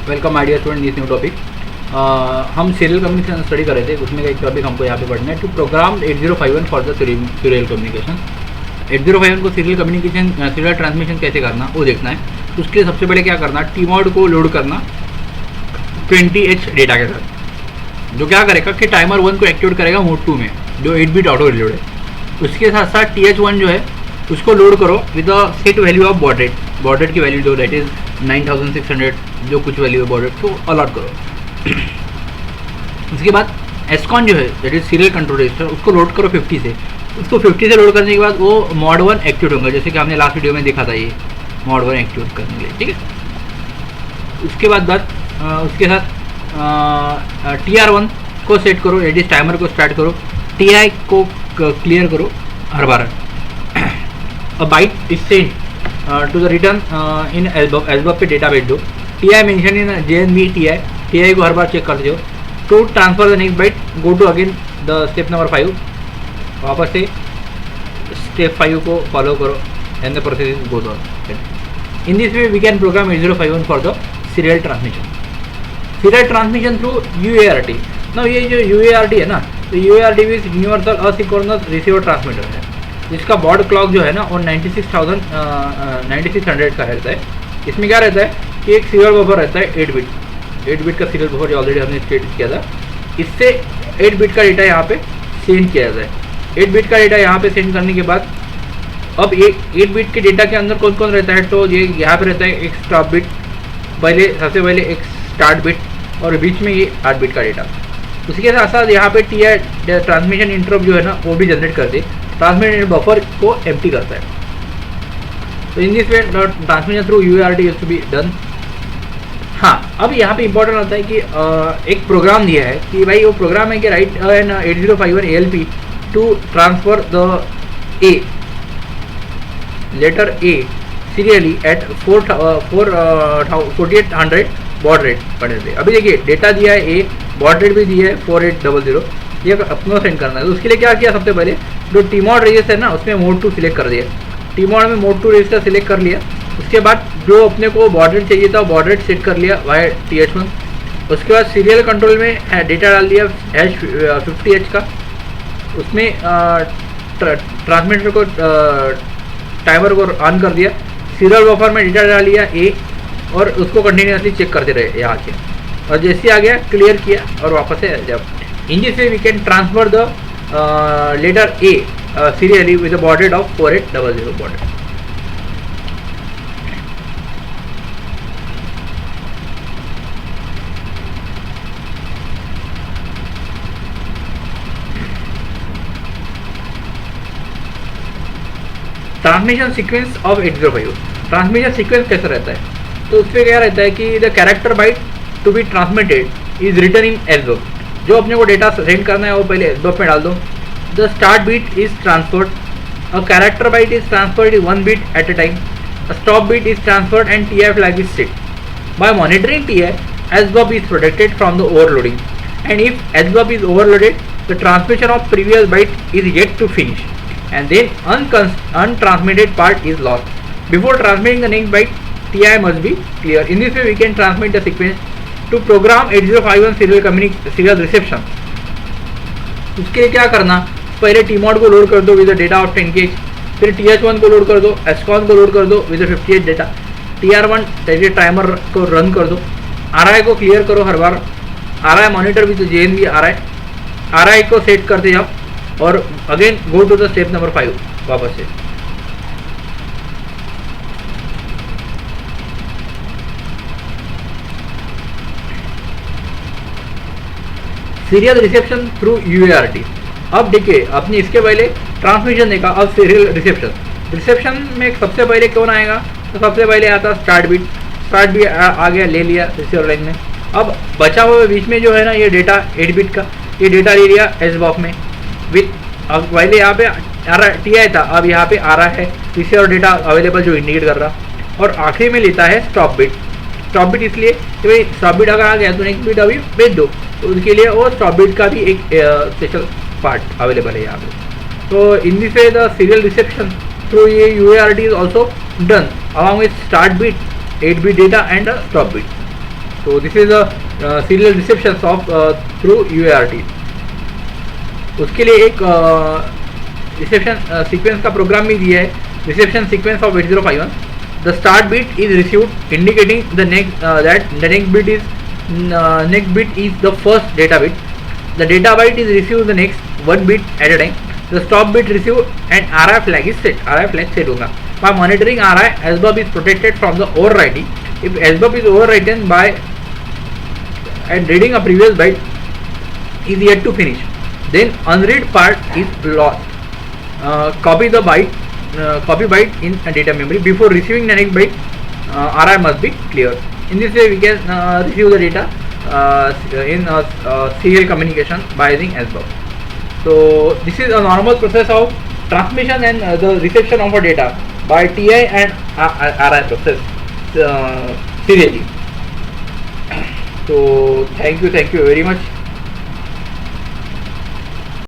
Welcome my dear student, this new topic. हम serial communication study कर रहे थे, उसमें का एक टॉपिक हमको यहाँ पे पढ़ना है, to program 8051 for the serial communication. 8051 को सीरियल कम्युनिकेशन सीरियल ट्रांसमिशन कैसे करना वो देखना है। उसके लिए सबसे पहले क्या करना, टीमोड को लोड करना 20H डेटा के साथ, जो क्या करेगा कि टाइमर 1 को एक्टिवेट करेगा मोड 2 में, जो 8 बिट ऑटो रिलोड है। उसके साथ साथ TH1 जो है उसको लोड करो with a set value of baud rate की वैल्यू जो दैट इज 9600 जो कुछ वैल्यू है बॉड रेट को अलॉट करो। उसके बाद एस्कॉन जो है that is serial control register, उसको लोड करो 50 से। उसको 50 से लोड करने के बाद वो मॉड 1 एक्टिवेट होगा, जैसे कि हमने लास्ट वीडियो में देखा था, ये मॉड 1 एक्टिवेट करने के लिए, ठीक है। उसके बाद उसके साथ TR1 को सेट करो, दैट इज टाइमर को स्टार्ट करो, TI को क्लियर करो हर बार। A byte is send to the return in album पे डेटा भेज दो। TI mention in JNB TI को हर बार चेक करते हो। To transfer the next byte go to again the step number 5, वापस से स्टेप 5 को फॉलो करो and the process goes on. In this way we can programme 8051 for the serial transmission through UART। ना ये जो UART है ना, तो UART is universal asynchronous receiver transmitter है, जिसका बॉड क्लॉक जो है ना वो 9600 का रहता है। इसमें क्या रहता है कि एक सीरियल बफर रहता है 8 बिट का सीरियल बफर, जो ऑलरेडी हमने स्टेट किया था। इससे 8 बिट का डेटा यहाँ पे सेंड किया जाता है। 8 बिट का डेटा यहाँ पे सेंड करने के बाद अब ये 8 बिट के डेटा के अंदर कौन कौन रहता है, तो ये यहाँ पे रहता है एक स्टॉप बिट, सबसे पहले एक स्टार्ट बिट, और बीच में ये 8 बिट का डेटा। उसके साथ साथ यहाँ पे TI ट्रांसमिशन इंटरप्ट जो है ना वो भी जनरेट करते, ट्रांसमिशन बफर को एम्प्टी करता है। तो in this way transmission through UART used to be done. हाँ, अब यहाँ पे इंपॉर्टेंट होता है कि एक प्रोग्राम दिया है कि भाई वो प्रोग्राम है कि write an 8051 ALP to transfer the letter A serially at 4800 baud rate पढ़े थे। अभी देखिए डेटा दिया है A, बॉड रेट भी दिया है 4800, ये अपना सेंड करना है। तो उसके लिए क्या किया, सबसे पहले जो टीमोड रजिस्टर है ना उसमें मोड 2 सिलेक्ट कर दिया। टीमोड में मोड 2 रजिस्टर सिलेक्ट कर लिया। उसके बाद जो अपने को बॉड रेट चाहिए था बॉड रेट सेट कर लिया वाया TH1। उसके बाद सीरियल कंट्रोल में डेटा डाल दिया 50H का, उसमें ट्रांसमीटर को टाइमर को ऑन कर दिया। सीरियल बफर में डेटा डाल लिया A और उसको कंटिन्यूसली चेक करते रहे यहाँ के, और जैसे आ गया क्लियर किया और वापस से जब in this way we can transfer the letter A serially with a baud rate of 4800 baud rate. Transmission sequence of 8051। Transmission sequence कैसा रहता है, तो उसमें क्या रहता है कि the character byte to be transmitted is written in album. जो अपने को डेटा सेंड करना है वो पहले एल्बम में डाल दो। The start bit is transferred. A character byte is transferred 1 bit at a time. A stop bit is transferred and TI flag is set. By monitoring TI, SBUF is protected from the overloading. And if SBUF is overloaded, the transmission of previous byte is yet to finish, and then untransmitted part is lost. Before transmitting the next byte, TI must be clear. In this way, we can transmit the sequence to program 8051 serial reception. उसके लिए क्या करना, पहले TMOD को load कर दो with data of 10K, फिर TH1 को लोड कर दो, एस्कॉन को लोड कर दो विद 58 डेटा, TR1 टाइमर को रन कर दो, RI को क्लियर करो हर बार, RI monitor with JNB RI को सेट करते जाओ, और again go to the step number 5 वापस से। Serial reception through UART। अब देखिए अपने इसके पहले ट्रांसमिशन देखा, अब सीरियल रिसेप्शन में सबसे पहले कौन आएगा, तो सबसे पहले आता स्टार्ट बिट आ गया, ले लिया रिसीवर लाइन में। अब बचा हुआ बीच में जो है ना ये डेटा 8 बिट का, ये डेटा ले लिया SBUF में विथ, अब पहले यहाँ पे TI था, अब यहाँ पे आ रहा है रिसीवर डेटा अवेलेबल जो इंडिकेट कर रहा, और आखिरी में लेता है स्टॉप बिट इसलिए कि भाई स्टॉप बिट अगर आ गया तो नेक्स्ट बिट अभी भेज दो, तो उसके लिए वो स्टॉप बिट का भी एक स्पेशल पार्ट अवेलेबल है यहाँ पे। तो in this way the serial reception through ये UART is also done along with start bit, 8 bit data and a stop bit. So this is a serial reception of through UART. उसके लिए एक reception sequence का programme भी दिया है, reception sequence of 8051. The start bit is received indicating the next that the next bit is the first data bit. The data byte is received the next one bit at a time. The stop bit received and RI flag is set. RI flag set होगा. By monitoring RI, SBUF is protected from the overwriting. If SBUF is overwritten by and reading a previous byte is yet to finish, then unread part is lost. Copy the byte. Copy byte in data memory before receiving the next byte. RI must be clear. In this way, we can receive the data in serial communication by using SBUF. So this is a normal process of transmission and the reception of a data by TI and RI process serially. So thank you very much.